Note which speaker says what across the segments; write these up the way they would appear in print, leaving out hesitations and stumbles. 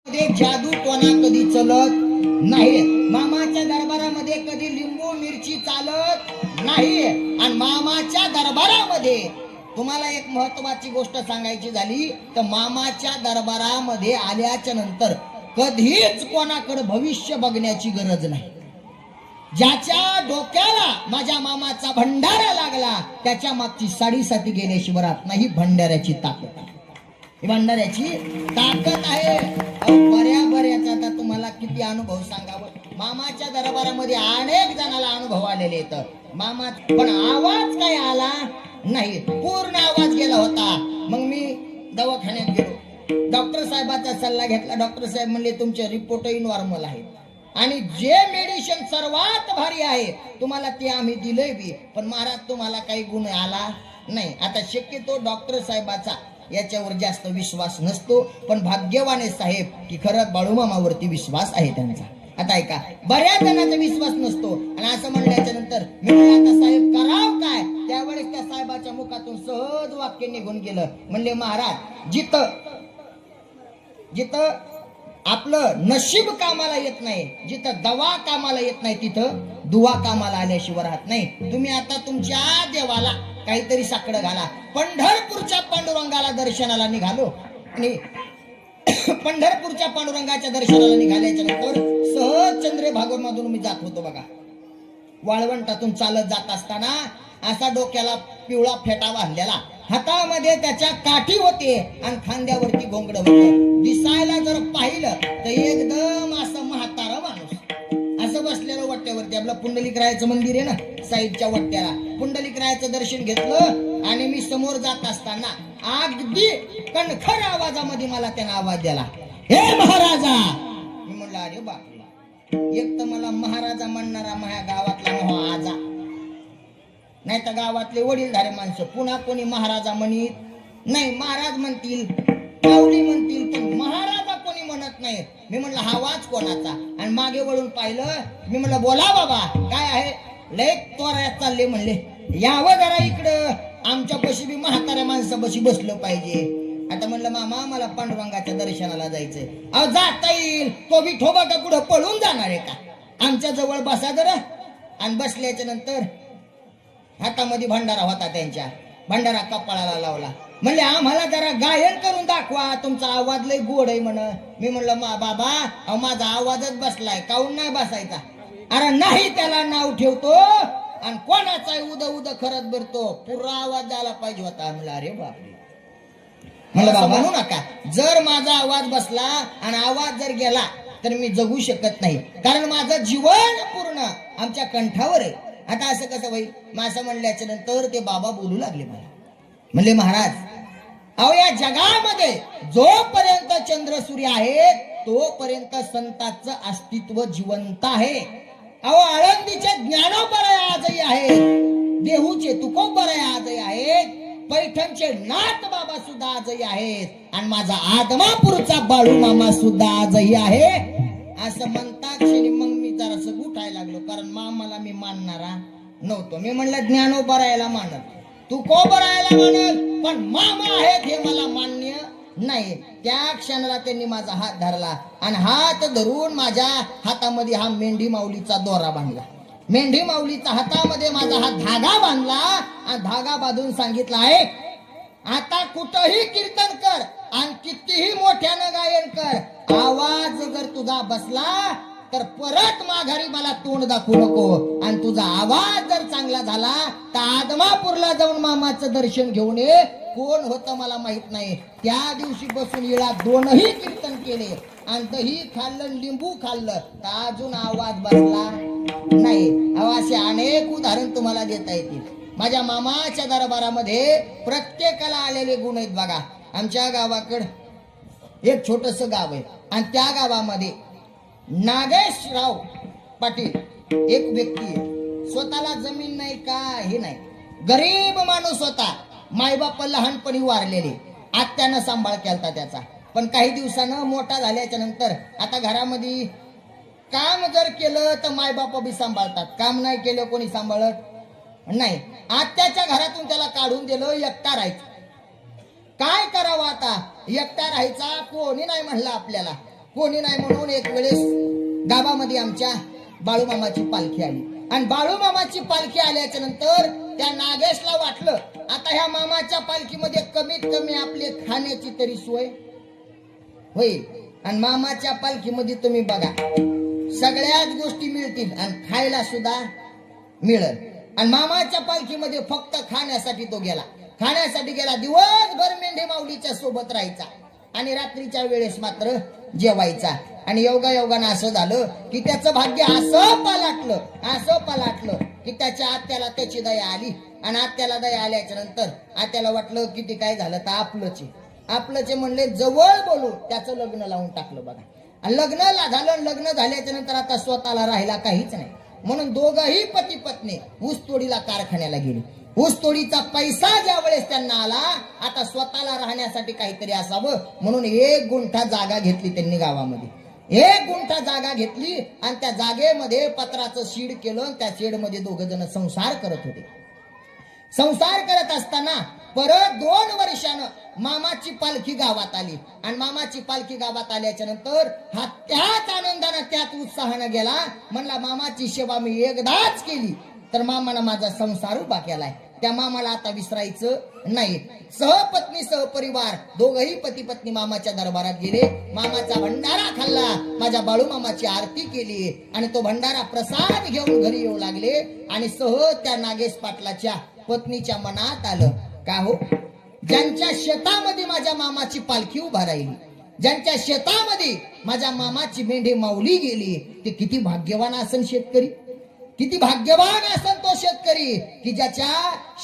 Speaker 1: जादू टोना कधी चलत नाही। मामाच्या दरबारामध्ये कधी लिंबू मिरची चालत नाही। आणि मामाच्या दरबारामध्ये तुम्हाला एक महत्वाची गोष्ट सांगायची झाली तर मामाच्या दरबारामध्ये आल्याच्या नंतर कधीच कोणाकडे भविष्य बघण्याची गरज नाही। ज्याच्या डोक्याला माझ्या मामाचा भंडारा लागला त्याच्या मागची साडीसाठी गेल्याशिवाय राहत नाही। भंडाऱ्याची ताकद आहे, भंडाऱ्याची ताकद आहे। बऱ्याच आता तुम्हाला किती अनुभव सांगावं। मामाच्या दरबारामध्ये अनेक जणाला अनुभव आलेले आहेत मामा, पण आवाज काय आला नाही, पूर्ण आवाज गेला होता। मग मी दवाखान्यात गेलो, डॉक्टर साहेबांचा सल्ला घेतला। डॉक्टर साहेब म्हणले तुमचे रिपोर्टही नॉर्मल आहेत आणि जे मेडिसिन सर्वात भारी आहे तुम्हाला ते आम्ही दिले बी, पण महाराज तुम्हाला काही गुण आला नाही। आता शक्यतो डॉक्टर साहेबाचा याच्यावर जास्त विश्वास नसतो, पण भाग्यवान साहेब की खरं बाळूमामावरती विश्वास आहे त्यांचा। आता ऐका, बऱ्याच जणांचा विश्वास नसतो आणि असं म्हणल्याच्या नंतर मी आता साहेब कराव काय, त्यावेळेस त्या साहेबाच्या मुखातून सहज वाक्य निघून गेलं। म्हणले महाराज जिथं आपलं नशीब कामाला येत नाही, जिथं दवा कामाला येत नाही तिथं दुवा कामाला आल्याशिवाय राहत नाही। तुम्ही आता तुमच्या देवाला काहीतरी साकडं घाला। पंढरपूरच्या पांडुरंगाला दर्शनाला निघालो आणि पंढरपूरच्या पांडुरंगाच्या दर्शनाला निघाल्याच्या नंतर सहज चंद्रे भागवतमधून मी जात होतो बघा। वाळवंटातून चालत जात असताना असा डोक्याला पिवळा फेटा बांधलेला, हातामध्ये त्याच्या काठी होते आणि खांद्यावरती घोंगड होतं। दिसायला जर पाहिलं तर एकदम असं म्हातारा माणूस असं बसलेलं वट्ट्यावरती। आपलं पुंडलिकरायाचं मंदिर आहे ना साईडच्या वट्ट्याला, पुंडलिकरायाचं दर्शन घेतलं आणि मी समोर जात असताना अगदी कणखर आवाजामध्ये मला त्यानं आवाज दिला, हे महाराजा। मी म्हणलं अरे बापरे, एक तर मला महाराजा म्हणणारा माझ्या गावातला आजा, नाही तर गावातले वडीलधारे माणसं पुन्हा कोणी महाराजा म्हणत नाही। महाराज म्हणतील, पावली म्हणतील, पण महाराजा कोणी म्हणत नाही। मी म्हणलं हा आवाज कोणाचा, आणि मागे वळून पाहिलं। मी म्हणलं बोला बाबा काय आहे, लय तोऱ्यात चालले म्हणले, यावं जरा इकडं, आमच्या बशी बी म्हाताऱ्या माणसा बशी बसलं पाहिजे। आता म्हणलं मामा मला पांडुरंगाच्या दर्शनाला जायचंय। अहो जाता येईल, तो बी ठोबा का कुठं पळून जाणार आहे का, आमच्या जवळ बसा जरा। आणि बसल्याच्या नंतर हातामध्ये भंडारा होता, त्यांच्या भंडारा कपाळाला लावला। म्हणले आम्हाला जरा गायन करून दाखवा, तुमचा आवाज लय गोड आहे म्हण। मी म्हणलं बाबा माझा आवाजच बसलाय, काऊन नाही बसायचा? अरे नाही, त्याला नाव ठेवतो आणि कोणाचा उद खरत भरतो, पुरा आवाज द्यायला पाहिजे होता। म्हणलं अरे बापरे, म्हणलं बाबा म्हणू नका, जर माझा आवाज बसला आणि आवाज जर गेला तर मी जगू शकत नाही, कारण माझं जीवन पूर्ण आमच्या कंठावर आहे। आता असं कसं होईल? असं म्हणल्याच्या नंतर ते बाबा बोलू लागले मला, म्हणले महाराज अहो या जगामध्ये जोपर्यंत चंद्र सूर्य आहे तोपर्यंत संतांचं अस्तित्व जिवंत आहे। अहो आळंदीचे ज्ञानोबराय आजही आहेत, देहूचे तुकोबराय आजही आहेत, पैठणचे नाथ बाबा सुद्धा आजही आहेत, आणि माझा आदमापूरचा बाळू मामा सुद्धा आजही आहे। असं म्हणता क्षणी मग मी जरासं उठायला लागलो, कारण मामाला मी मानणारा नव्हतो। मी म्हणलं ज्ञानोबरायला मानत, तुकोबरायला मानत, पण मामा आहेत हे मला मान्य नाही। त्या क्षणाला त्यांनी माझा हात धरला आणि हात धरून माझ्या हातामध्ये हा मेंढी माऊलीचा दोरा बांधला। मेंढी माऊलीचा हातामध्ये माझा हा धागा बांधला आणि धागा बांधून सांगितला आहे, आता कुठंही कीर्तन कर आणि कितीही मोठ्यानं गायन कर, आवाज जर तुझा बसला तर परत माघारी मला तोंड दाखवू नको, आणि तुझा आवाज जर चांगला झाला तर आदमापूरला जाऊन मामाचं दर्शन घेऊन ये। कोण होतं मला माहित नाही, त्या दिवशी बसून येळा दोनही कीर्तन केले आणि दही खाल्लं लिंबू खाल्लं तर अजून आवाज बसला नाही। असे अनेक उदाहरण तुम्हाला देता येतील। माझ्या मामाच्या दरबारामध्ये प्रत्येकाला आलेले गुण आहेत बघा। आमच्या गावाकडं एक छोटस गाव आहे आणि त्या गावामध्ये नागेशराव पाटील एक व्यक्ती आहे, स्वतःला जमीन नाही काही नाही, गरीब माणूस होता, मायबाप लहानपणी वारलेले, आत्यानं सांभाळ केलता त्याचा। पण काही दिवसानं मोठा झाल्याच्या नंतर आता घरामध्ये काम जर केलं तर मायबाप बी सांभाळतात, काम नाही केलं कोणी सांभाळत नाही। आत्याच्या घरातून त्याला काढून दिलं, एकटा राहायचं। काय करावं आता, एकटा राहायचा, कोणी नाही म्हणलं आपल्याला। कोणी नाही म्हणून एक वेळेस गावामध्ये आमच्या बाळूमामाची पालखी आली आणि बाळूमामाची पालखी आल्याच्या नंतर त्या नागेशला वाटलं आता ह्या मामाच्या पालखीमध्ये कमीत कमी आपले खाण्याची तरी सोय होईल. आणि मामाच्या पालखीमध्ये तुम्ही बघा सगळ्याच गोष्टी मिळतील आणि खायला सुद्धा मिळेल. आणि मामाच्या पालखीमध्ये फक्त खाण्यासाठी तो गेला. खाण्यासाठी गेला, दिवसभर मेंढे माऊलीच्या सोबत राहायचा आणि रात्रीच्या वेळेस मात्र जेवायचा. आणि योगायोगानं असं झालं की त्याचं भाग्य असं पालाटलं की त्याच्या आत्याला त्याची दया आली. आणि आत्याला दया आल्याच्या नंतर आत्याला वाटलं की ते काय झालं तर आपलंच म्हणले जवळ बोलू त्याचं लग्न लावून टाकलं बघा. आणि लग्न झाल्याच्या नंतर आता स्वतःला राहिला काहीच नाही म्हणून दोघंही पती पत्नी ऊसतोडीला कारखान्याला गेली. ऊसतोडीचा पैसा ज्या वेळेस त्यांना आला आता स्वतःला राहण्यासाठी काहीतरी असावं म्हणून 1 गुंठा जागा घेतली त्यांनी गावामध्ये. 1 गुंठा जागा घेतली आणि त्या जागेमध्ये पत्राचं शेड केलं. त्या शेड मध्ये 2 जण संसार करत होते. संसार करत असताना परत 2 वर्षानं मामाची पालखी गावात आली. आणि मामाची पालखी गावात आल्याच्या नंतर हा त्याच आनंदानं त्याच उत्साहानं गेला. म्हणला मामाची सेवा मी एकदाच केली तर मामानं माझा संसार उभा केलाय, त्या मामाला आता विसरायचं नाही. सहपत्नी सहपरिवार दोघही पती पत्नी मामाच्या दरबारात गेले. मामाचा भंडारा खाल्ला, माझ्या बाळू मामाची आरती केली आणि तो भंडारा प्रसाद घेऊन घरी येऊ लागले. आणि सहज त्या नागेश पाटलाच्या पत्नीच्या मनात आलं का हो ज्यांच्या शेतामध्ये माझ्या मामाची पालखी उभा राहिली, ज्यांच्या शेतामध्ये माझ्या मामाची मेंढे माऊली गेली ते किती भाग्यवान असेल शेतकरी, किती भाग्यवान असेल तो शेतकरी की ज्याच्या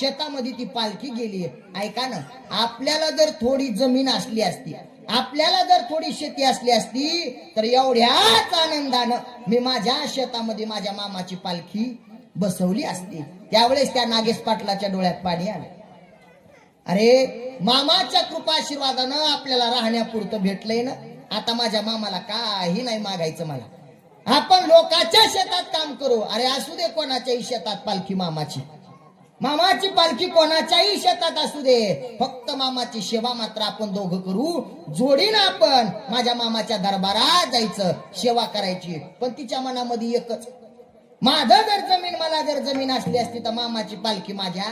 Speaker 1: शेतामध्ये ती पालखी गेली. ऐका ना, आपल्याला जर थोडी जमीन असली असती, आपल्याला जर थोडी शेती असली असती तर एवढ्याच आनंदानं मी माझ्या शेतामध्ये माझ्या मामाची पालखी बसवली असती. त्यावेळेस त्या नागेश पाटलाच्या डोळ्यात पाणी आलं. अरे मामाच्या कृपाशीर्वादानं आपल्याला राहण्यापुरतं भेटलंय ना, आता माझ्या मामाला काही नाही मागायचं मला. आपण लोकांच्या शेतात काम करू. अरे असू दे कोणाच्याही शेतात पालखी मामाची पालखी कोणाच्याही शेतात असू दे, फक्त मामाची सेवा मात्र आपण दोघं करू. जोडीनं आपण माझ्या मामाच्या दरबारात जायचं, सेवा करायची. पण तिच्या मनामध्ये एकच, माझं मला जर जमीन असली असती तर मामाची पालखी माझ्या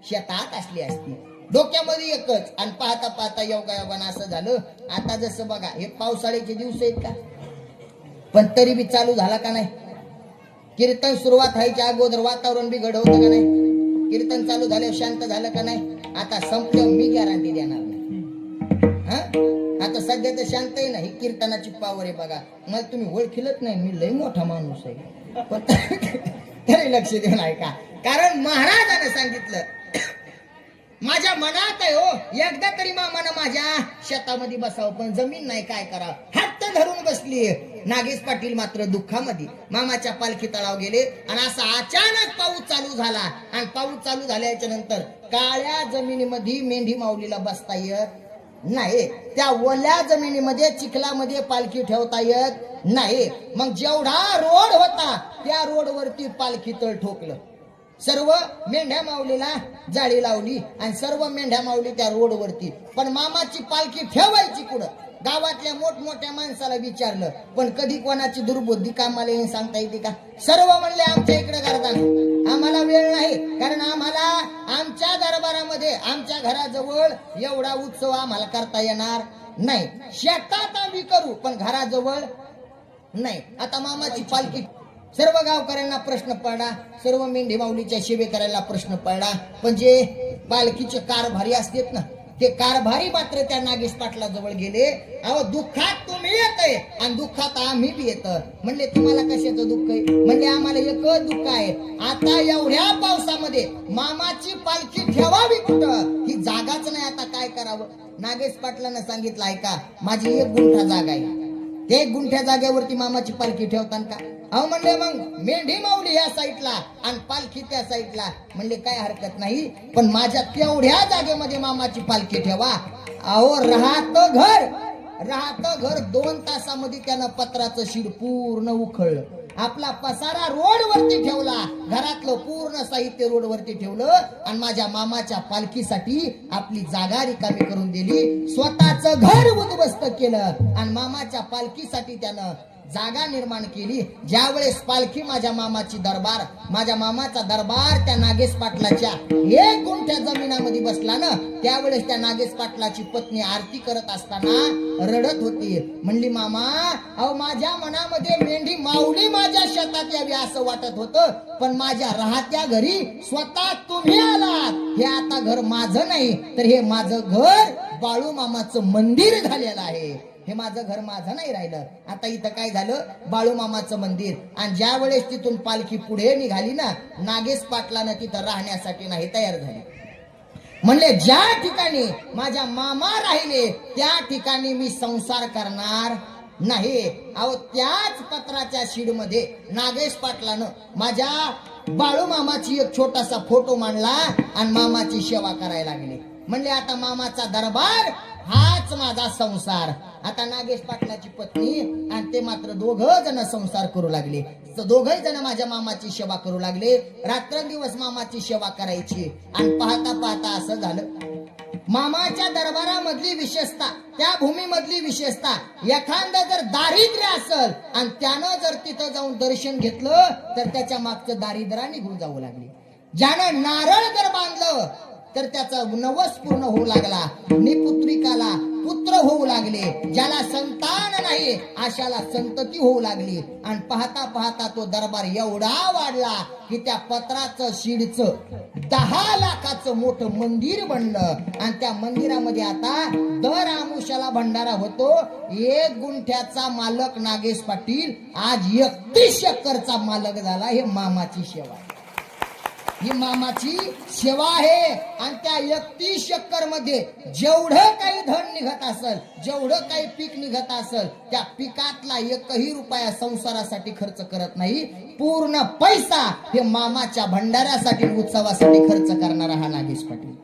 Speaker 1: शेतात असली असती. डोक्यामध्ये एकच. आणि पाहता पाहता योगायोगानं असं झालं. आता जसं बघा हे पावसाळ्याचे दिवस आहेत का, पण तरी बी चालू झाला का नाही. कीर्तन सुरुवात व्हायच्या अगोदर वातावरण बिघड होतं का नाही, कीर्तन चालू झाल्यावर शांत झालं का नाही. आता संपल्यावर मी गॅरंटी देणार नाही. आता सध्या तर शांत आहे नाही, कीर्तनाची पावर आहे बघा. मला तुम्ही ओळखीलच नाही, मी लय मोठा माणूस आहे पण तरी लक्ष देऊन ऐका. कारण महाराजांनी सांगितलं माझ्या मनात आहे हो एकदा तरी मामानं माझ्या शेतामध्ये बसावं, पण जमीन नाही काय करावं. हट्ट धरून बसली. नागेश पाटील मात्र दुःखामध्ये मामाच्या पालखी तळाव गेले. आणि असा अचानक पाऊस चालू झाला. आणि पाऊस चालू झाल्याच्या नंतर काळ्या जमिनीमध्ये मेंढी माऊलीला बसता येत नाही, त्या ओल्या जमिनीमध्ये चिखलामध्ये पालखी ठेवता येत नाही. मग जेवढा रोड होता त्या रोडवरती पालखी तळ ठोकलं. सर्व मेंढ्या माऊलीला जाळी लावली आणि सर्व मेंढ्या माऊली त्या रोडवरती. पण मामाची पालखी ठेवायची कुठं. गावातल्या मोठमोठ्या माणसाला विचारलं पण कधी कोणाची दुर्बुद्धी कामाला येऊन सांगता येते का. सर्व म्हणले आमच्या इकडे करता आम्हाला वेळ नाही, कारण आम्हाला आमच्या दरबारामध्ये आमच्या घराजवळ एवढा उत्सव आम्हाला करता येणार नाही. शेतात आम्ही करू पण घराजवळ नाही. आता मामाची पालखी सर्व गावकऱ्यांना प्रश्न पडला, सर्व मेंढी माऊलीच्या सेवे करायला प्रश्न पडला. पण जे पालखीचे कारभारी असतात ना ते कारभारी मात्र त्या नागेश पाटला जवळ गेले. अहो दुःखात तुम्ही येतय आणि दुःखात आम्ही बी येत. म्हणले तुम्हाला कशाचं दुःख आहे. म्हणजे आम्हाला एकच दुःख आहे, आता एवढ्या पावसामध्ये मामाची पालखी ठेवावी कुठं ही जागाच नाही, आता काय करावं. नागेश पाटलांना सांगितलं ऐका माझी 1 गुंठा जागा आहे, ते 1 गुंठ्या जागेवरती मामाची पालखी ठेवतान का. अहो म्हणले मग मेंढी माऊली या साईडला आणि पालखी त्या साईडला. म्हणले काय हरकत नाही, पण माझ्या तेवढ्या जागेमध्ये मामाची पालखी ठेवा. अहो राहतं घर 2 तासामध्ये त्यानं पत्राचं शीड पूर्ण उखळलं आपला पसारा रोडवरती ठेवला, घरातलं पूर्ण साहित्य रोडवरती ठेवलं आणि माझ्या मामाच्या पालखीसाठी आपली जागा रिकामी करून दिली, स्वतःचं घर उद्ध्वस्त केलं आणि मामाच्या पालखीसाठी त्यानं जागा निर्माण केली. ज्या वेळेस पालखी माझ्या मामाची दरबार, माझ्या मामाचा दरबार त्या नागेश पाटलाच्या 1 गुंठ्या जमिनामध्ये बसला ना, त्यावेळेस त्या नागेश पाटलाची पत्नी आरती करत असताना रडत होती. म्हणली, मामा अहो माझ्या मनामध्ये मेंढी माऊली माझ्या शेतात यावी असं वाटत होतं, पण माझ्या राहत्या घरी स्वतः तुम्ही आलात. हे आता घर माझं नाही, तर हे माझं घर बाळू मामाचं मंदिर झालेलं आहे. हे माझं घर माझं नाही राहिलं. आता इथं काय झालं, बाळू मामाचं मंदिर. आणि ज्या वेळेस तिथून पालखी पुढे निघाली ना, नागेश पाटलानं तिथं राहण्यासाठी नाही तयार झाली. म्हणले, ज्या ठिकाणी माझ्या मामा राहिले त्या ठिकाणी मी संसार करणार नाही. अहो त्याच पत्राच्या शीड मध्ये नागेश पाटलानं माझ्या बाळू मामाची एक छोटासा फोटो मांडला आणि मामाची सेवा करायला लागले. म्हणले, आता मामाचा दरबार हाच माझा संसार. आता नागेश पाटलाची पत्नी आणि ते मात्र दोघं जण संसार करू लागले. दोघही जण माझ्या मामाची सेवा करू लागले. रात्रंदिवस मामाची सेवा करायची. आणि पाहता पाहता असं झालं, मामाच्या दरबारामधली विशेषता, त्या भूमीमधली विशेषता, एखादा जर दारिद्र्य असल आणि त्यानं जर तिथं जाऊन दर्शन घेतलं तर त्याच्या मागचं दारिद्र्य निघून जाऊ लागले. ज्यानं नारळ जर बांधलं तर त्याचा नवस पूर्ण होऊ लागला, निपुत्रिकाला पुत्र होऊ लागले, ज्याला संतान नाही अशाला संतती होऊ लागली. आणि पाहता पाहता तो दरबार एवढा वाढला की त्या पत्राचं शीडचं 10 लाखाचं मोठं मंदिर बनलं. आणि त्या मंदिरामध्ये आता दर आमुषाला भंडारा होतो. 1 गुंठ्याचा मालक नागेश पाटील आज 31 एकरचा मालक झाला. हे मामाची सेवा आहे, ही मामाची सेवा आहे. आणि त्या 31 एकर मध्ये जेवढं काही धन निघत असेल, जेवढं काही पीक निघत असेल, त्या पिकातला 1ही रुपया संसारासाठी खर्च करत नाही. पूर्ण पैसा हे मामाच्या भंडाऱ्यासाठी, उत्सवासाठी खर्च करणारा हा नागेश पाटील.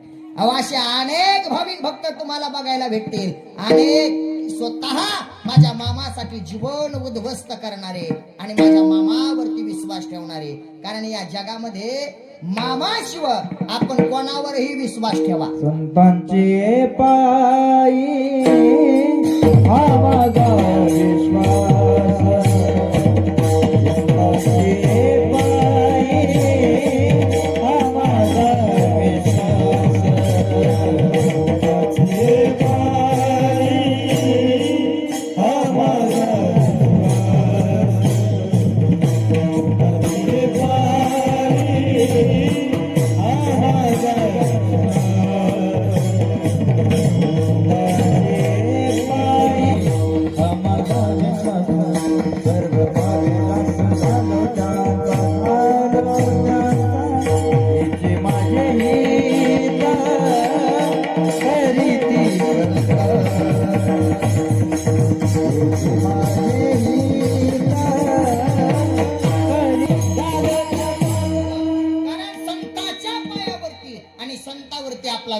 Speaker 1: असे अनेक भाविक भक्त तुम्हाला बघायला भेटतील. अनेक स्वतः माझ्या मामासाठी जीवन उद्ध्वस्त करणारे आणि माझ्या मामावरती विश्वास ठेवणारे. कारण या जगामध्ये मामाशिवाय आपण कोणावरही विश्वास ठेवा.
Speaker 2: संतांचे पायी हा माझा विश्वास, संतांचे पायी हा माझा विश्वास, संतांचे पायी हा माझा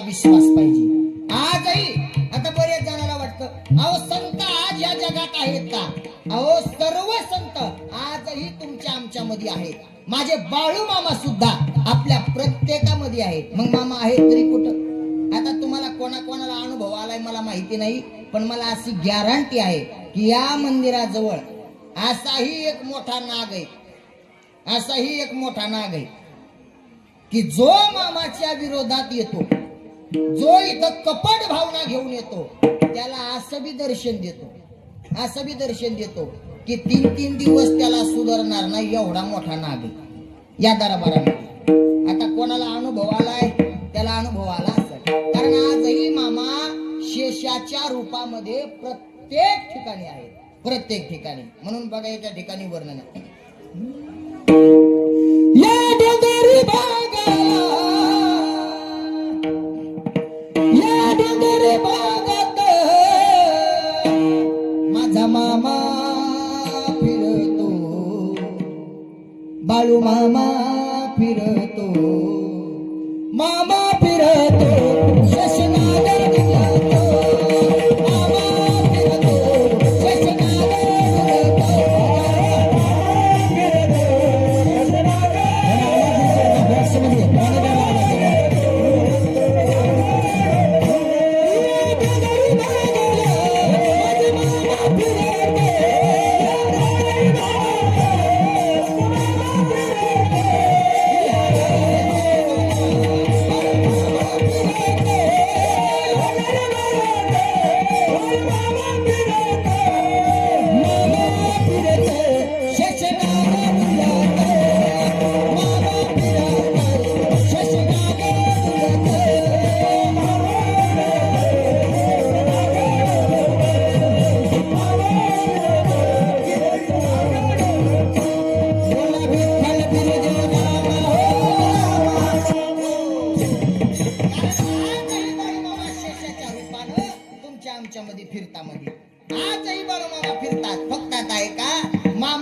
Speaker 1: विश्वास पाहिजे. आजही आता बरेच जणांना वाटतं अहो संत आज या जगात आहेत का? अहो सर्व संत आजही तुमच्या आमच्या मध्ये आहेत. माझे बाळू मामा सुद्धा आपल्या प्रत्येकामध्ये आहेत. मग मामा आहेत तरी कुठं? आता तुम्हाला कोणाकोणाला अनुभव आलाय मला माहिती नाही, पण मला अशी गॅरंटी आहे की या मंदिराजवळ असाही एक मोठा नाग आहे, असाही एक मोठा नाग आहे की जो मामाच्या विरोधात येतो, जो इथं कपट भावना घेऊन येतो, त्याला असं बी दर्शन देतो, असं बी दर्शन देतो की 3-3 दिवस त्याला सुधारणार नाही, एवढा मोठा नाग आहे या दरबारामध्ये. आता कोणाला अनुभव आलाय त्याला अनुभव आला असेल. कारण आजही मामा शेषाच्या रूपामध्ये प्रत्येक ठिकाणी आहे, प्रत्येक ठिकाणी. म्हणून बघा याच्या ठिकाणी वर्णन आहे. या डोंगरी भागाला, या डोंगरी भागात माझा मामा फिरतो, बाळू मामा फिरतो, मामा फिरतो, शशनागर फिरतो, मामा फिरतो, शशनागर फिरतो,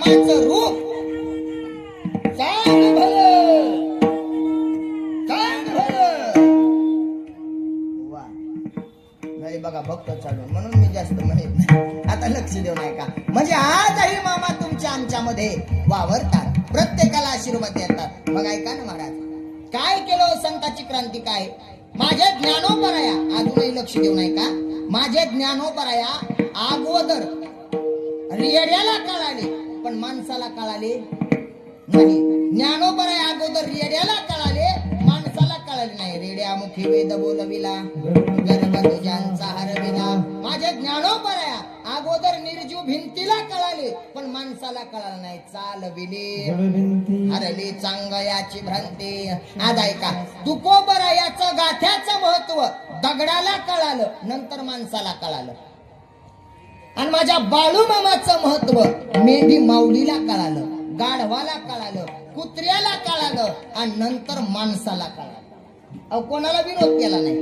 Speaker 1: मामाचं रूप चांग भलं, चांग भलं. वा नाही बघा भक्त चालू म्हणून मी जास्त म्हणत नाही. आता लक्ष देऊ नये का म्हणजे आजही मामा तुमच्या आमच्यामध्ये वावरतात, प्रत्येकाला आशीर्वाद देतात. मग ऐका ना महाराज काय केलं संताची क्रांती काय. माझे ज्ञानोपराया अजूनही लक्ष देऊ नये का माझे ज्ञानोपराया अगोदर रेड्याला कळाले पण माणसाला कळाले नाही. ज्ञानोपराया अगोदर रेड्याला कळाले माणसाला कळाले नाही. रेड्या मुखी वेद बोलविला गर्भ तुझ्यांचा हरविला. माझे ज्ञानोपराया अगोदर निर्जीव भिंतीला कळाले पण माणसाला कळालं नाही. चालविले हरली चांगयाची भ्रांती. आज ऐका तुकोबरायाचं गाठ्याचं महत्व दगडाला कळालं नंतर माणसाला कळालं. आणि माझ्या बाळू मामाचं महत्व मेंढी माऊलीला कळालं, गाढवाला कळालं, कुत्र्याला कळालं आणि नंतर माणसाला कळालं. अहो कोणाला विरोध केला नाही.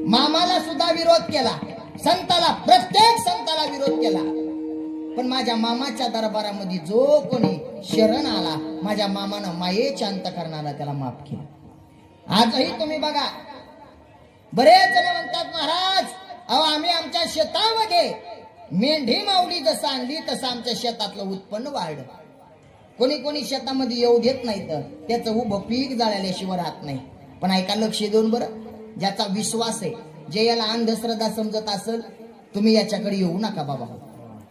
Speaker 1: मामाला सुद्धा विरोध केला, संताला प्रत्येक संताला विरोध केला. पण माझ्या मामाच्या दरबारामध्ये जो कोणी शरण आला माझ्या मामानं मायेच्या अंतःकरणाला त्याला माफ केलं. आजही तुम्ही बघा बरेच जण म्हणतात महाराज अहो आम्ही आमच्या शेतामध्ये मेंढी माऊली जसं आणली तसं आमच्या शेतातलं उत्पन्न वाढलं. कोणी कोणी शेतामध्ये येऊ देत नाही तर त्याचं उभं पीक जाळल्याशिवाय राहत नाही. पण ऐका लक्ष देऊन बरं ज्याचा विश्वास आहे जे याला अंधश्रद्धा समजत असेल तुम्ही याच्याकडे येऊ नका बाबा.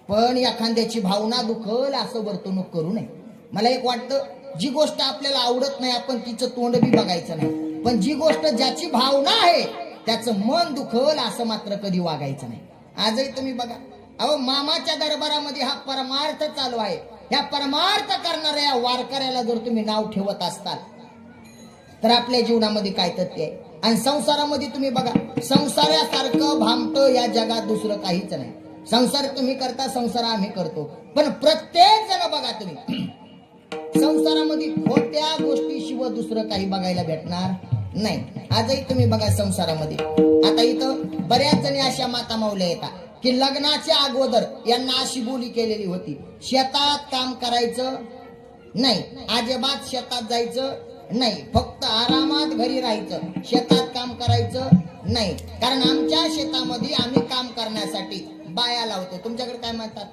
Speaker 1: पण एखाद्याची भावना दुखल असं वर्तणूक करू नये. मला एक वाटतं जी गोष्ट आपल्याला आवडत नाही आपण तिचं तोंड बी बघायचं नाही. पण जी गोष्ट ज्याची भावना आहे त्याचं मन दुखल असं मात्र कधी वागायचं नाही. आजही तुम्ही बघा अहो मामाच्या दरबारामध्ये हा परमार्थ चालू आहे. ह्या परमार्थ करणाऱ्या वारकऱ्याला जर तुम्ही नाव ठेवत असताल तर आपल्या जीवनामध्ये काय तथ्य आहे. आणि संसारामध्ये तुम्ही बघा संसारासारखं भामट या जगात दुसरं काहीच नाही. संसार तुम्ही करता संसार आम्ही करतो पण प्रत्येक जण बघा तुम्ही संसारामध्ये खोट्या गोष्टीशिवाय दुसरं काही बघायला भेटणार नाही. आजही तुम्ही बघा संसारामध्ये आता इथं बऱ्याच जणी अशा माता माऊल्या येतात की लग्नाच्या अगोदर यांना अशी बोली केलेली होती शेतात काम करायचं नाही, अजिबात शेतात जायचं नाही, फक्त आरामात घरी राहायचं, शेतात काम करायचं नाही. कारण आमच्या शेतामध्ये आम्ही काम करण्यासाठी बाया लावतो. तुमच्याकडे काय म्हणतात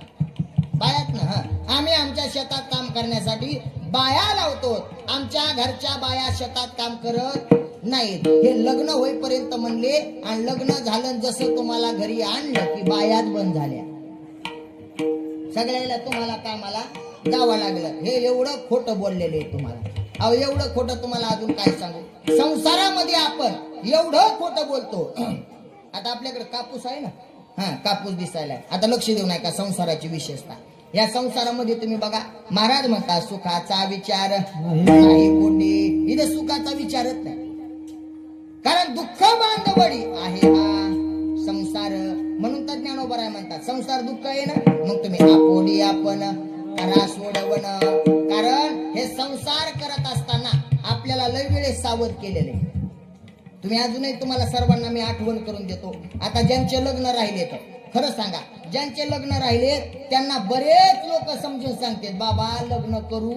Speaker 1: बायात ना. आम्ही आमच्या शेतात काम करण्यासाठी बाया लावतो. आमच्या घरच्या बाया शेतात काम करत नाहीत. हे लग्न होईपर्यंत म्हणले आणि लग्न झालं जसं तुम्हाला घरी आणलं की बायात बंद झाल्या. सगळ्याला तुम्हाला कामाला जावं लागलं. हे एवढं खोटं बोललेले तुम्हाला. अहो एवढं खोटं तुम्हाला अजून काय सांगू. संसारामध्ये आपण एवढं खोटं बोलतो. आता आपल्याकडे कापूस आहे ना कापूस दिसायला. आता लक्ष देऊ नका संसाराची विशेषता. या संसारामध्ये तुम्ही बघा महाराज म्हणतात सुखाचा विचार नाही कोणी. इथं सुखाचा विचारच नाही. कारण दुःख बांधवडी आहे हा संसार. म्हणून तर ज्ञानोबराय म्हणतात संसार दुःख आहे ना मग तुम्ही आपोडी आपण करा सोडवण. कारण हे संसार करत असताना आपल्याला लय वेळेस सावध केलेले. तुम्ही अजूनही तुम्हाला सर्वांना मी आठवण करून देतो. आता ज्यांचे लग्न राहिले तर खरं सांगा ज्यांचे लग्न राहिले त्यांना बरेच लोक समजून सांगतात बाबा लग्न करू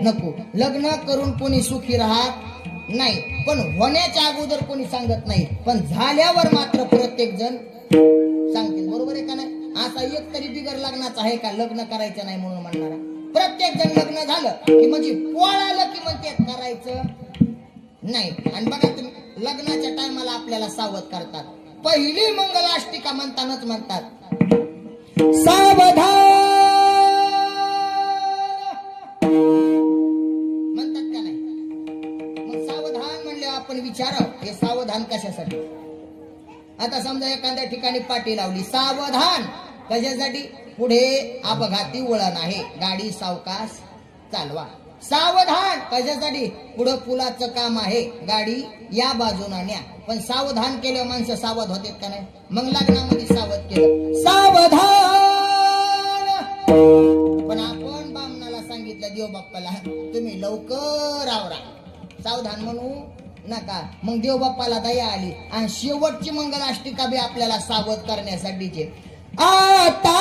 Speaker 1: नको. लग्न करून कोणी सुखी राहत नाही पण होण्याच्या अगोदर कोणी सांगत नाही. पण झाल्यावर मात्र प्रत्येक जण सांगतील. बरोबर आहे का नाही. असा एक तरी बिगर लग्नाचा आहे का लग्न करायचं नाही म्हणून म्हणणारा. प्रत्येक जण लग्न झालं की म्हणजे पोळालं की म्हणते करायचं नाही. आणि बघा तुम्ही लग्नाच्या टायमाला आपल्याला सावध करतात. पहिली मंगलाष्टिका म्हणतानाच म्हणतात सावधान म्हणतात का नाही. मग सावधान म्हणले आपण विचारावं हे सावधान कशासाठी. आता समजा एखाद्या ठिकाणी पाटी लावली सावधान कशासाठी. पुढे अपघाती वळण आहे गाडी सावकाश चालवा. सावधान कशासाठी पुढे पुलाचं काम आहे गाडी या बाजूने न्या. पण सावधान केलं माणसं सावध होते का नाही. मग लग्नामध्ये सावध केलं सावधान. पण आपण बामणाला सांगितलं देव बाप्पाला तुम्ही लवकर आवरा सावधान म्हणू नका. मग देव बाप्पाला दया आली आणि शेवटची मंगलाष्टिका बी आपल्याला सावध करण्यासाठीचे आता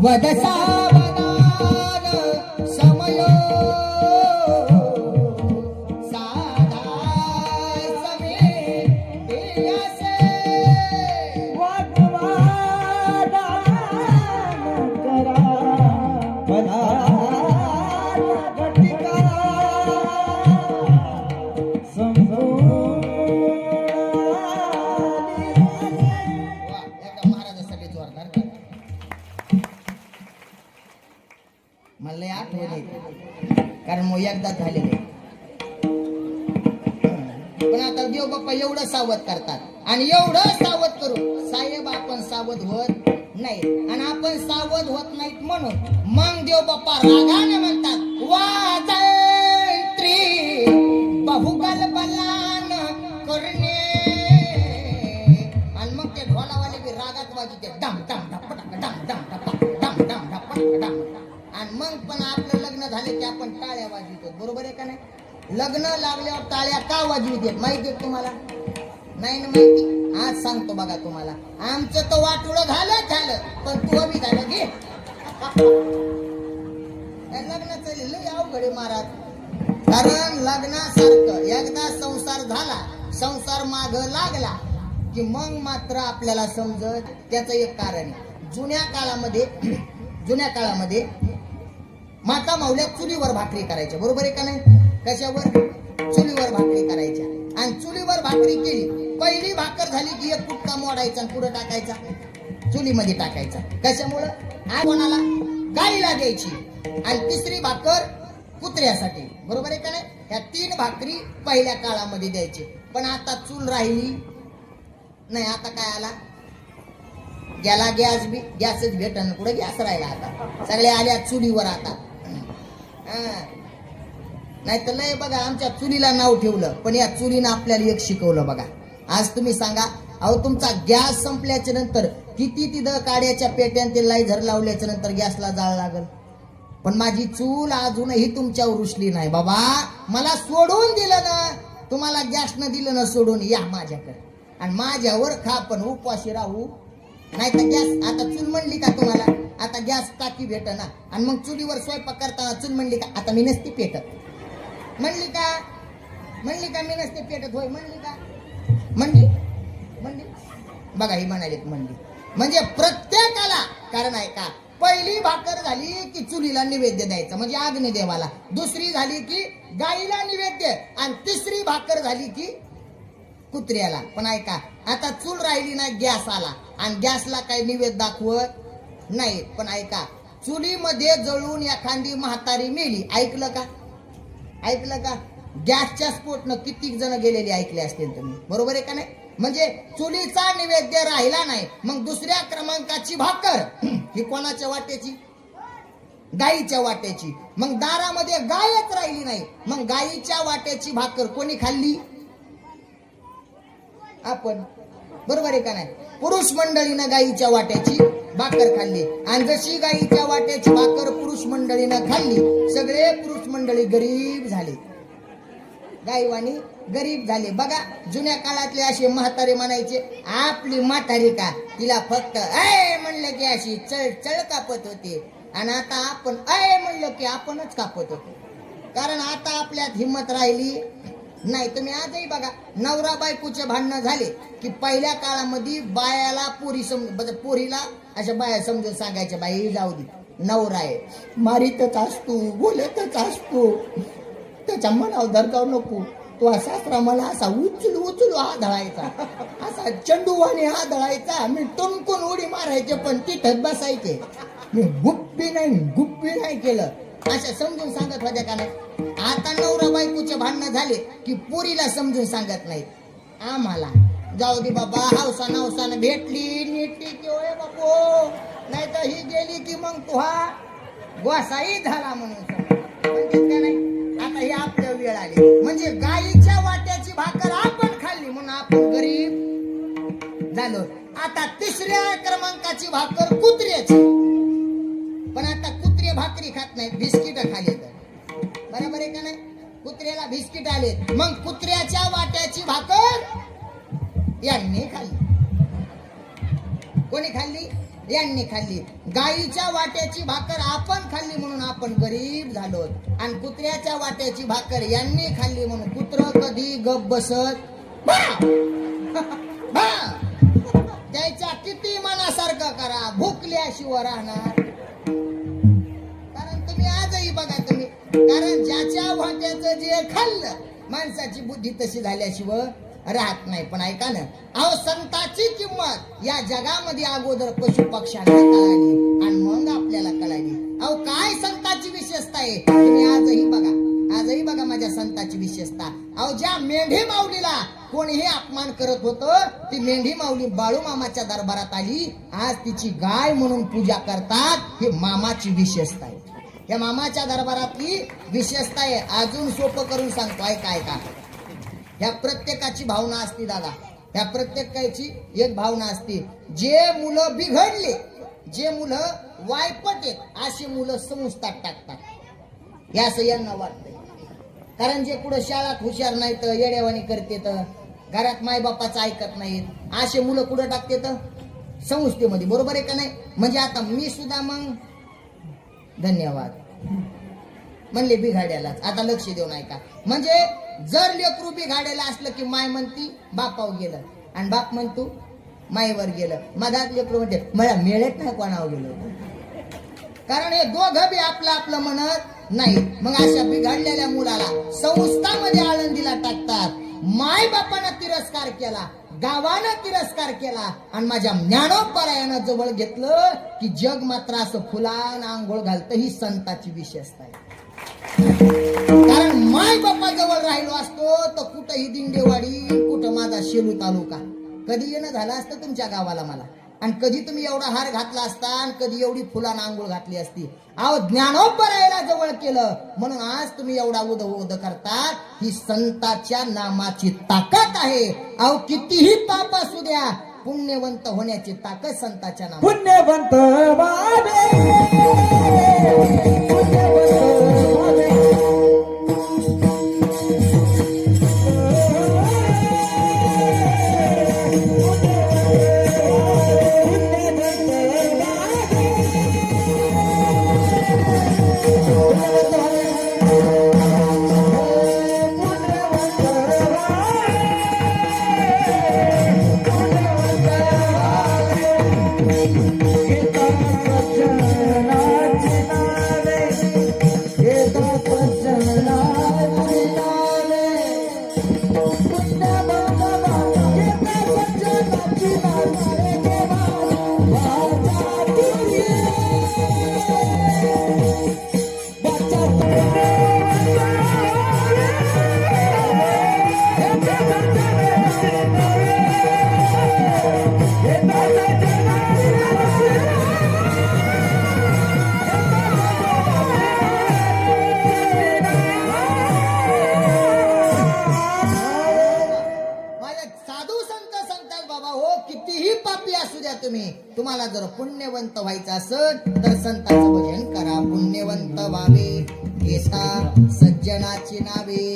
Speaker 1: वद सावधान समय साधा समे देयसे
Speaker 2: वाग्वादान करा पदार्थ घटिका समजून
Speaker 1: एकदा महाराजासाठी जोरदार करा. मला लय आठवण येते कारण मग एकदा झालेले पण आता देव बाप्पा एवढं सावध करतात आणि एवढं सावध करून साहेब आपण सावध होत नाही आणि आपण सावध होत नाहीत म्हणून मग देव बाप्पा रागाने म्हणतात वाजंत्री बहुकल बलान करणे आणि मग ते ढोलावाले बी रागात वाजते डम डम ढपटक डम डम ढपक डम डम ढपटक डम आणि मग पण आपलं लग्न झाले की आपण टाळ्या वाजवतो बरोबर आहे का नाही लग्न लागल्यावर टाळ्या का वाजवतात माहिती आहे तुम्हाला नाही ना माहिती आज सांगतो बघा तुम्हाला आमचं तर वाटोळं झालं पण तू बी झालं घे लग्नाचं लय अवघड आहे महाराज कारण लग्नासारखं एकदा संसार झाला संसार माग लागला की मग मात्र आपल्याला समजत त्याचं एक कारण आहे जुन्या काळामध्ये माता माऊल्या चुलीवर भाकरी करायच्या बरोबर आहे का नाही कशावर चुलीवर भाकरी करायच्या आणि चुलीवर भाकरी केली पहिली भाकर झाली की एक कुटका मोडायचा आणि पुढे टाकायचा चुलीमध्ये टाकायचा कशामुळं कोणाला गाईला द्यायची आणि तिसरी भाकर कुत्र्यासाठी बरोबर आहे का नाही ह्या 3 भाकरी पहिल्या काळामध्ये द्यायची पण आता चूल राहिली नाही आता काय आला गेला गॅसच भेटन कुठे गॅस राहिला आता सगळे आल्या चुलीवर आता नाही तर लय बघा आमच्या चुलीला नाव ठेवलं पण या चुलीनं आपल्याला एक शिकवलं बघा आज तुम्ही सांगा अहो तुमचा गॅस संपल्याच्या नंतर किती तिथं काड्याच्या पेट्यान ते लाईझर लावल्याच्या नंतर गॅसला जाळ लागल पण माझी चूल अजूनही तुमच्यावर रुसली नाही बाबा मला सोडून दिलं ना तुम्हाला गॅसनं दिलं ना सोडून या माझ्याकडे आणि माझ्यावर खा पण उपवाशी राहू नाही तर गॅस आता चूल म्हणली का तुम्हाला आता गॅस टाकी भेट ना आणि मग चुलीवर स्वयंपाक करताना चूल म्हणली का आता मी नसते पेटत म्हणली का मी नसते पेटत होय म्हणली का म्हणली बघा ही म्हणालीत म्हणली म्हणजे प्रत्येकाला कारण आहे का पहिली भाकर झाली की चुलीला निवेद्य द्यायचा म्हणजे अग्निदेवाला दुसरी झाली की गाईला निवेद्य आणि तिसरी भाकर झाली की कुत्र्याला पण ऐका आता चूल राहिली ना गॅस आला आणि गॅसला काही निवेद दाखवत नाही पण ऐका चुलीमध्ये जळून एखादी म्हातारी मेली ऐकलं का गॅसच्या स्फोटनं किती जण गेलेले ऐकले असतील तुम्ही बरोबर आहे का नाही म्हणजे चुलीचा निवेद्य राहिला नाही मग दुसऱ्या क्रमांकाची भाकर ही कोणाच्या वाट्याची गाईच्या वाट्याची मग दारामध्ये गायच राहिली नाही मग गाईच्या वाट्याची भाकर कोणी खाल्ली आपण बरोबर आहे का नाही पुरुष मंडळीनं गाईच्या वाट्याची भाकर खाल्ली आणि जशी गाईच्या वाट्याची भाकर पुरुष मंडळीनं खाल्ली सगळे पुरुष मंडळी गरीब झाले गाईवाणी गरीब झाले बघा जुन्या काळातले असे म्हातारे म्हणायचे आपली म्हातारी का तिला फक्त ऐ म्हणलं की अशी चळ कापत होते आणि आता आपण ऐ म्हणलं की आपणच कापत होतो कारण आता आपल्यात हिंमत राहिली नाही तुम्ही आजही बघा नवरा बायकोचे भांडणं झाले की पहिल्या काळामध्ये बायाला पोरीला अशा बाया समजून सांगायच्या बाई जाऊ दे नवरा आहे मारीतच असतो बोलतच असतो त्याच्या मनावर धरकाव नको तो सासरा मला असा उचलू आदळायचा असा चंडूवाने आदळायचा मी टुमकून उडी मारायचे पण तिथंच बसायचे मी गुप्पी नाही केलं अशा समजून सांगत होत्या का नाही आता नवरा बायकोचे भांडणं झाले की पोरीला समजून सांगत नाहीत आम्हाला जाऊ दे बाबा हौसानं भेटली नीटली की ओय बापू नाही तर ही गेली की मग तुहा गोसाई झाला म्हणून नाही आता ही आपल्या वेळ आली म्हणजे गाईच्या वाट्याची भाकर आपण खाल्ली म्हणून आपण गरीब झालो आता तिसऱ्या क्रमांकाची भाकर कुत्र्याची पण आता कुत्रे भाकरी खात नाहीत बिस्किट खाली तर बरोबर आहे का नाही कुत्र्याला बिस्किट आले मग कुत्र्याच्या वाट्याची भाकर यांनी खाल्ली कोणी खाल्ली यांनी खाल्ली. गाईच्या वाट्याची भाकर आपण खाल्ली म्हणून आपण गरीब झालो. आणि कुत्र्याच्या वाट्याची भाकर यांनी खाल्ली म्हणून कुत्र कधी गप बसत त्याच्या किती मनासारखं करा, भुकल्याशिवाय राहणार. कारण तुम्ही आजही बघा तुम्ही, कारण ज्याच्या वाट्याचं जे खाल्लं माणसाची बुद्धी तशी झाल्याशिवाय राहत नाही. पण ऐका ना, अहो संताची किंमत या जगामध्ये अगोदर पशु पक्ष्यांना कळाली आणि मग आपल्याला कळाली. अहो काय संताची विशेषता आहे तुम्ही आजही बघा माझ्या संताची विशेषता. अहो ज्या मेंढी माऊलीला कोणीही अपमान करत होतं, ती मेंढी माऊली बाळू मामाच्या दरबारात आली. आज तिची गाय म्हणून पूजा करतात. ही मामाची विशेषता आहे. या मामाच्या दरबारातली विशेषता आहे. अजून सोपं करून सांगतो, ऐका ऐका. ह्या प्रत्येकाची भावना असते दादा, ह्या प्रत्येकाची एक भावना असते. जे मुलं बिघडले, जे मुलं वायपट आहेत, अशी मुलं संस्थात टाकतात. हे असं यांना वाटतंय. कारण जे कुठं शाळात हुशार नाही तर येड्यावानी करतेत, घरात मायबापाचं ऐकत नाहीत, असे मुलं कुठं टाकतेत संस्थेमध्ये. बरोबर आहे का नाही? म्हणजे आता मी सुद्धा मग धन्यवाद म्हणले बिघाड्यालाच. आता लक्ष देऊ नाही का? म्हणजे जर लेकरू बिघाड्याला असलं की माय म्हणती बापावर गेलं आणि बाप म्हणतो माईवर गेलं. मधात लेकरू म्हणते मला मिळत नाही कोणावर गेलं. कारण हे दोघं बी आपलं आपलं म्हणत नाही. मग अशा बिघडलेल्या मुलाला संस्थामध्ये आळंदीला टाकतात. माय बापानं तिरस्कार केला, गावानं तिरस्कार केला आणि माझ्या ज्ञानोपरायानं जवळ घेतलं की जग मात्र असं फुलान आंघोळ घालतं. ही संताची विशेषता आहे. कारण माय बापा जवळ राहिलो असतो तर कुठंही दिंडेवाडी, कुठं माझा शेलू तालुका, कधी येणं झालं असतं तुमच्या गावाला मला. आणि कधी तुम्ही एवढा हार घातला असता आणि कधी एवढी फुलानं आंघोळ घातली असती. अहो ज्ञानोपरायाला जवळ केलं म्हणून आज तुम्ही एवढा उद करतात. ही संताच्या नामाची ताकद आहे. अहो कितीही पाप असू द्या, पुण्यवंत होण्याची ताकद संताच्या नामात.
Speaker 2: पुण्यवंत व्हावे,
Speaker 1: तुम्हाला जर पुण्यवंत व्हायचं असेल तर संतांचं भजन करा. पुण्यवंत व्हावे येता सज्जनाची नावे.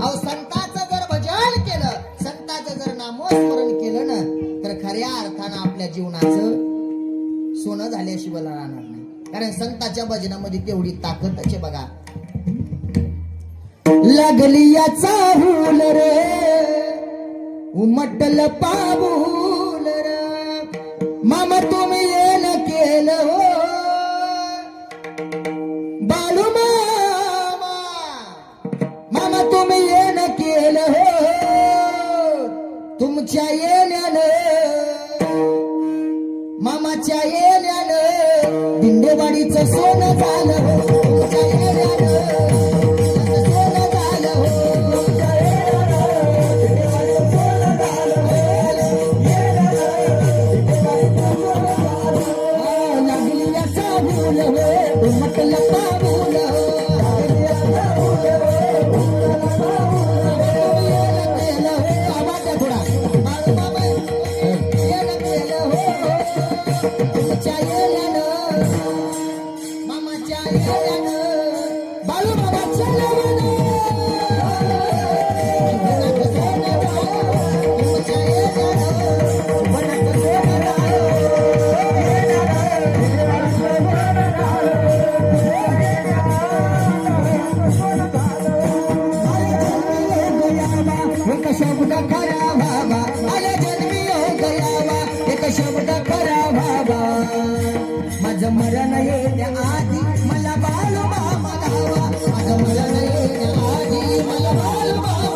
Speaker 1: अहो संतांचं जर भजन केलं, संतांचं जर नामस्मरण केलं ना, तर खऱ्या अर्थानं आपल्या जीवनाचं सोनं झाल्याशिवाय राहणार नाही. कारण संतांच्या भजनामध्ये तेवढी ताकद आहे बघा. लागली याचा हुल रे, उमटल पाऊल रे, मामा तुम्ही येन केलं हो, बाळू मामा, मामा तुम्ही येन केलं हो. तुमच्या येण्यानं, मामाच्या येण्यानं दिंडेवाडीचं सोनं झालं हो. तुमच्या येण्यानं सोनं झालं हो. तुमच्या येण्यानं दिंडेवाडीचं सोनं झालं हो. लागली याचा भूल हो, म्हटलं पाऊल हो. माझं मरण येण्या आधी मला बाळू मामा घावा, माझं मरण येण्या आधी मला बाळू मामा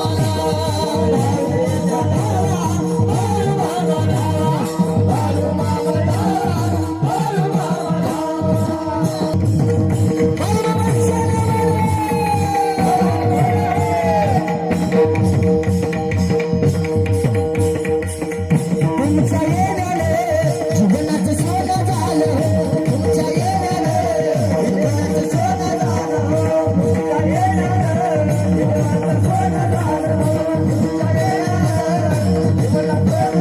Speaker 1: तुमच्या येण्याने जीवनाचं सोनं झालं, तुमच्या येण्याने जीवनाचं सोनं झालं, तुमच्या येण्याने जीवनाचं सोनं झालं, तुमच्या येण्याने जीवनाचं सोनं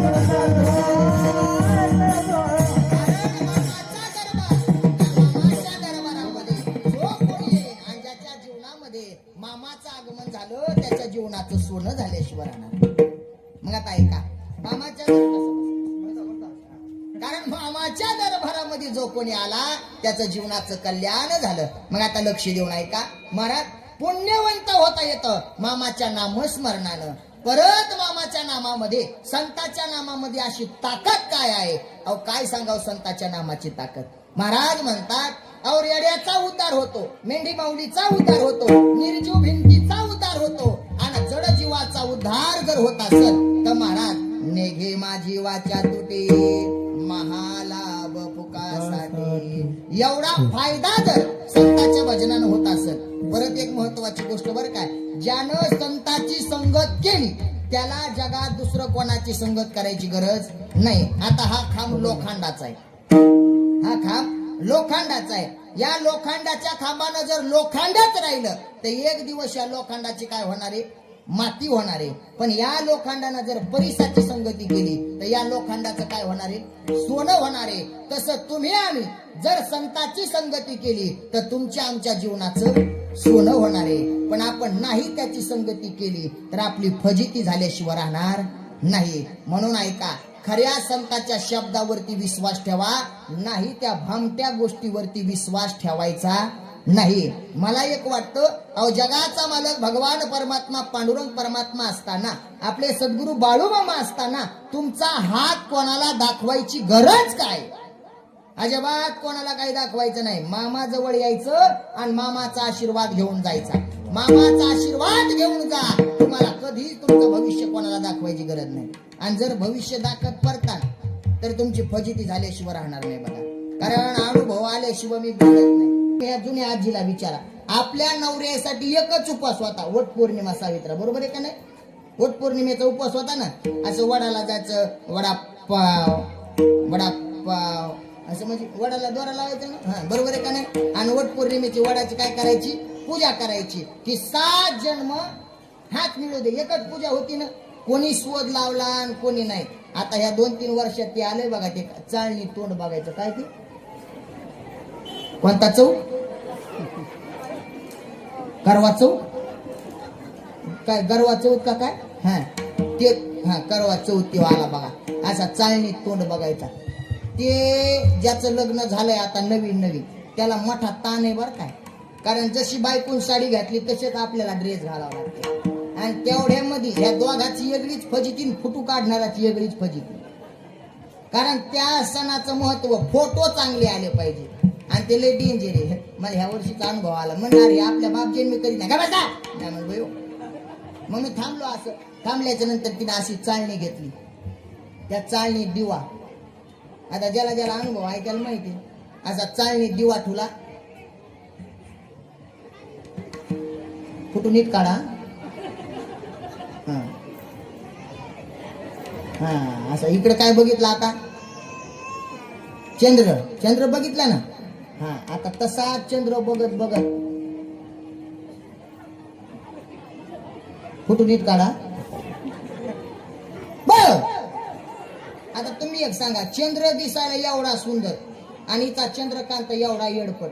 Speaker 1: मामाचं आगमन झालं त्याच्या जीवनाचं सोनं झाल्याशिवाय राहणार. मग आता ऐका, मामाच्या कारण मामाच्या दरबारामध्ये जो कोणी आला त्याचं जीवनाचं कल्याण झालं. मग आता लक्ष देऊन ऐका महाराज, पुण्यवंत होता येतं मामाच्या नामस्मरणानं. परत मामाच्या नामामध्ये, संताच्या नामामध्ये अशी ताकद काय आहे? अहो काय सांगाव संताच्या नामाची ताकद. महाराज म्हणतात, अहो रेड्याचा उद्धार होतो, मेंढी माऊलीचा उद्धार होतो, निर्जीव भिंतीचा उद्धार होतो, आणि जड जीवाचा उद्धार जर होत असेल तर महाराज नेघे माझी वाचा तुटे महालाभ पुकासाठी. एवढा फायदा जर संतांच्या भजनानं होत असेल. परत एक महत्वाची गोष्ट बरं काय, ज्यानं संतांची संगत केली त्याला जगात दुसरं कोणाची संगत करायची गरज नाही. आता हा खांब लोखंडाचा आहे, हा खांब लोखंडाचा आहे. या लोखंडाच्या खांबानं जर लोखंडच राहिलं तर एक दिवस या लोखंडाची काय होणार आहे? माती होणार आहे. पण या लोखंडानं जर परिसाची संगती केली तर या लोखंडाचं काय होणार आहे? सोनं होणार आहे. तसं तुम्ही आम्ही जर संतांची संगती केली तर तुमच्या आमच्या जीवनाचं सोनं होणार आहे. पण आपण नाही त्याची संगती केली तर आपली फजिती झाल्याशिवाय राहणार नाही. म्हणून ऐका, खऱ्या संतांच्या शब्दावरती विश्वास ठेवा, नाही त्या भामट्या गोष्टीवरती विश्वास ठेवायचा नाही. मला एक वाटतं, अहो जगाचा मालक भगवान परमात्मा पांडुरंग परमात्मा असताना, आपले सद्गुरू बाळूमामा असताना तुमचा हात कोणाला दाखवायची गरज काय? अजिबात कोणाला काही दाखवायचं नाही. मामा जवळ यायचं आणि मामाचा आशीर्वाद घेऊन जायचा. मामाचा आशीर्वाद घेऊन जा, तुम्हाला कधी तुमचं भविष्य कोणाला दाखवायची गरज नाही. आणि जर भविष्य दाखवत पडता तर तुमची फजिती झाल्याशिवाय राहणार नाही बघा. कारण अनुभव आल्याशिवाय मी बोलत नाही. या जुन्या आजीला विचारा, आपल्या नवऱ्यासाठी एकच उपवास होता, वट पौर्णिमा सावित्रा, बरोबर आहे का नाही? वट पौर्णिमेचा उपवास होता ना, असं वडाला जायचं, वडापाव असं म्हणजे वडाला दोरा लावायचं ना, हा बरोबर आहे का नाही? आणि वट पौर्णिमेची वडाची काय करायची? पूजा करायची. की 7 जन्म हात मिळू दे, एकच पूजा होती ना. कोणी शोध लावला आणि कोणी नाही. आता ह्या 2-3 वर्षात ते आले बघा, ते चाळणी तोंड बघायचं. काय ते कोणता चौक? करवा चौक काय? गरवा चौक का काय? हा ते, हा करवा चौक ते आला बघा. असा चाळणी तोंड बघायचा. ते ज्याचं लग्न झालंय आता नवीन त्याला मोठा ताण आहे बरं काय. कारण जशी बायकून साडी घातली तसेच आपल्याला ड्रेस घालावा लागते. आणि तेवढ्यामध्ये ह्या दोघाची वेगळीच फजिती, फुटू काढणाराची वेगळीच फजिती. कारण त्या सणाचं महत्व, फोटो चांगले आले पाहिजे. आणि ते लय डेंजर आहे. मला ह्या वर्षीचा अनुभव आला. म्हणणार आपल्या बापजीन मी कधी नाही का बसा नाही म्हणलो. मग मी थांबलो. असं थांबल्याच्या नंतर तिने अशी चाळणी घेतली. त्या चाळणी दिवा, आता ज्याला ज्याला अनुभव आहे त्याला माहिती, असा चाळणी दिवा ठुला. फोटो नीट काढा. हा असं इकडे काय बघितलं आता? चंद्र बघितला ना. हा आता तसा चंद्र बघत बघत फोटो नीट काढा. बर आता तुम्ही एक सांगा, चंद्र दिसायला एवढा सुंदर आणि हिचा चंद्रकांत एवढा येडपट,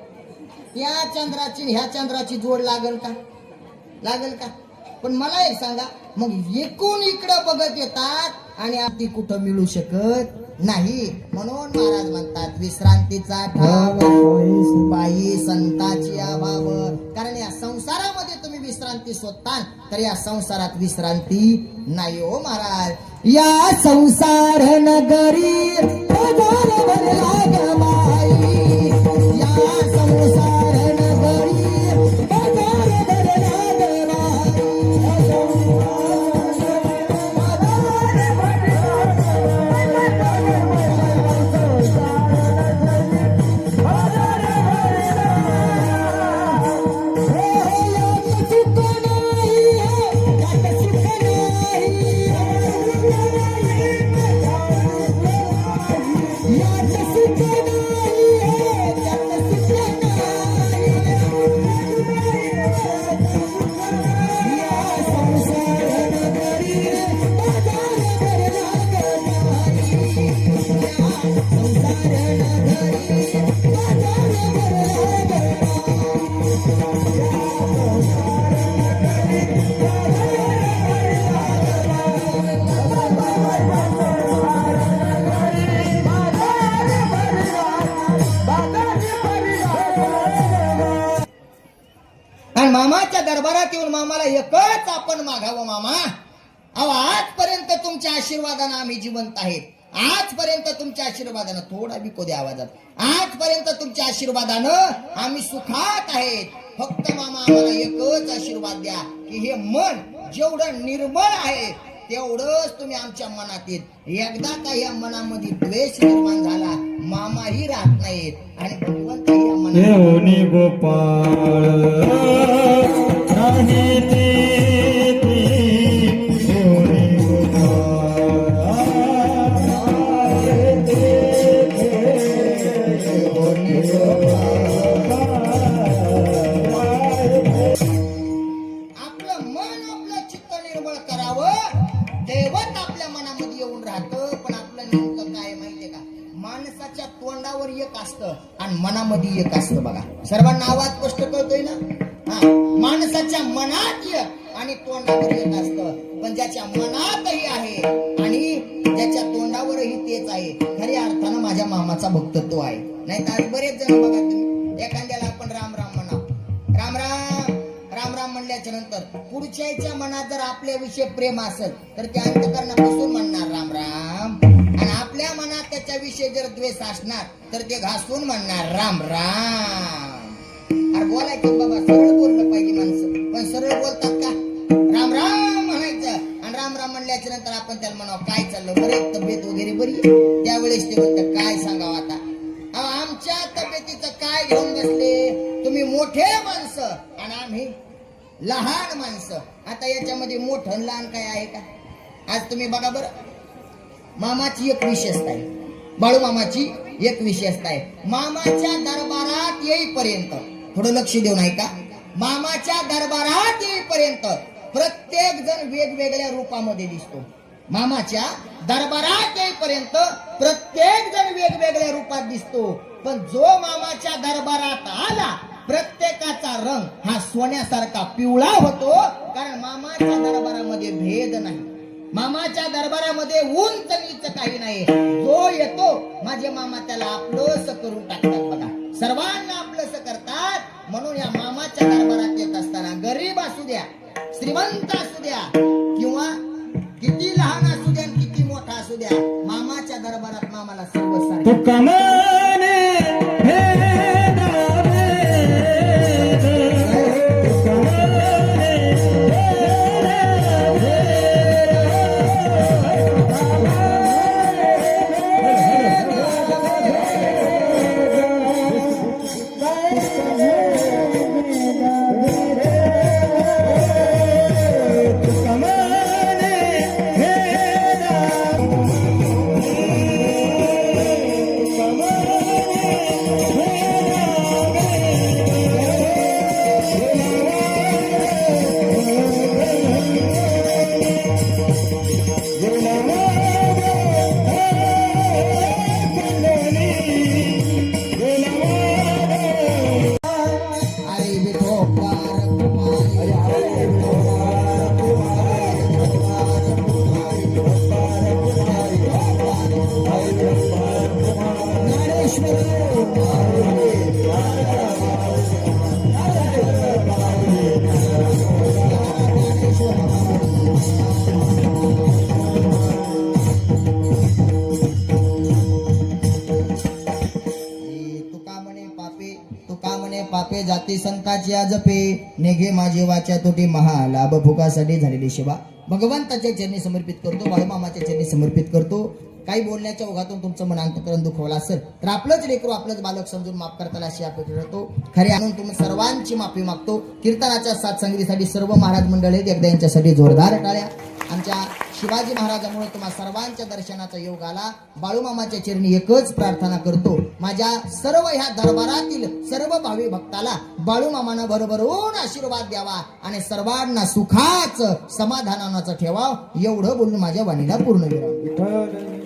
Speaker 1: त्या चंद्राची ह्या चंद्राची जोड लागल का? लागल का? पण मला एक सांगा, मग एकूण इकडं बघत येतात आणि ती कुठं मिळू शकत नाही. म्हणून महाराज म्हणतात, विश्रांतीचा ठाव बाई संताची अभाव. कारण या संसारामध्ये तुम्ही विश्रांती शोधता तर या संसारात विश्रांती नाही हो महाराज. या संसार नगरी माई मामाच्या दरबारात येऊन मामाला एकच आपण मागावं. मामा अहो आजपर्यंत तुमच्या आशीर्वादानं आम्ही जिवंत आहेत. आजपर्यंत तुमच्या आशीर्वादानं, थोडा बिको द्या आवाजात, आजपर्यंत तुमच्या आशीर्वादानं आम्ही सुखात आहेत. फक्त मामा आम्हाला एकच आशीर्वाद द्या की हे मन जेवढं निर्मळ आहे तेवढंच तुम्ही आमच्या मनात येत. एकदा का या मनामध्ये द्वेष निर्माण झाला मामाही राहत नाहीत आणि भगवंत या मनात
Speaker 2: देवनी गोपाळ नाही ते देवनी
Speaker 1: आपलं मन आपलं चित्त निर्मळ करावं. दैवत आपल्या मनामध्ये येऊन राहतं. पण आपलं नेमकं काय माहितीये का, माणसाच्या तोंडावर एक असतं आणि मनामध्ये एक असतं. बघा सर्वांना आवाज स्पष्ट कळतोय ना. हा, माणसाच्या मनात एक आणि तोंडावर एक असतं. पण ज्याच्या मनातही आहे आणि ज्याच्या तोंडावरही तेच आहे, खऱ्या अर्थानं माझ्या मामाचा भक्तत्व आहे. नाही तर आज बरेच जण बघा तुम्ही, एखाद्याला आपण राम राम म्हणावं, राम राम राम राम म्हणल्याच्या नंतर पुढच्याच्या मनात जर आपल्याविषयी प्रेम असेल तर त्या अंतकरणापासून म्हणणार राम राम, आणि आपल्या मनात त्याच्याविषयी जर द्वेष असणार तर ते घासून म्हणणार राम राम. अरे बोलायचं बाबा, सरळ बोललं पाहिजे माणसं, पण सरळ बोलतात का? राम राम म्हणायचं आणि राम राम म्हणल्याच्या नंतर आपण त्याला म्हणावं काय चाललं, बरे तब्येत वगैरे बरी. त्यावेळेस ते म्हणतात काय सांगावं आता, आमच्या तब्येतीचं काय घेऊन बसले तुम्ही, मोठे माणसं आणि आम्ही लहान माणसं. आता याच्यामध्ये मोठं लहान काय आहे का? आज तुम्ही बघा बरं, मामाची एक विशेषता आहे, बाळू मामाची एक विशेषता आहे. मामाच्या दरबारात येईपर्यंत, थोडं लक्ष देऊन ऐका, मामाच्या दरबारात येईपर्यंत प्रत्येक जण वेगवेगळ्या रूपामध्ये दिसतो. मामाच्या दरबारात येईपर्यंत प्रत्येक जण वेगवेगळ्या रूपात दिसतो. पण जो मामाच्या दरबारात आला प्रत्येकाचा रंग हा सोन्यासारखा पिवळा होतो. कारण मामाच्या दरबारामध्ये भेद नाही, मामाच्या दरबारामध्ये उंच नीच काही नाही. जो येतो माझे मामा त्याला आपलंस करून टाकतात. बघा सर्वांना आपलंस करतात. म्हणून या मामाच्या दरबारात येत असताना गरीब असू द्या, श्रीमंत असू द्या, किंवा किती लहान असू द्या किती मोठा असू द्या, मामाच्या दरबारात मामाला सर्व सारखे. पापे जाती संताची जपे नेघे माझे वाचा तोटी महालाभ भुकासाठी झालेली सेवा भगवंताच्या चरणी समर्पित करतो, बाळूमामाच्या चरणी समर्पित करतो. काही बोलण्याच्या ओघातून तुमचं मन अंतकरण दुखवलं असेल तर आपलंच लेकरू आपलंच बालक समजून माफ करताना अशी अपेक्षा करतो. खरे आणून तुम्ही सर्वांची माफी मागतो. कीर्तनाच्या साथ संगीसाठी सर्व महाराज मंडळ आहेत, एकदा यांच्यासाठी जोरदार टाळ्या. आमच्या शिवाजी महाराजांमुळे तुम्हा सर्वांच्या दर्शनाचा योग आला. बाळूमामाच्या चरणी एकच प्रार्थना करतो, माझ्या सर्व ह्या दरबारातील सर्व भावी भक्ताला बाळूमामानं भरभरून आशीर्वाद द्यावा आणि सर्वांना सुखाचं समाधानाचं ठेवा. एवढं बोलून माझ्या वाणीला पूर्ण विराम.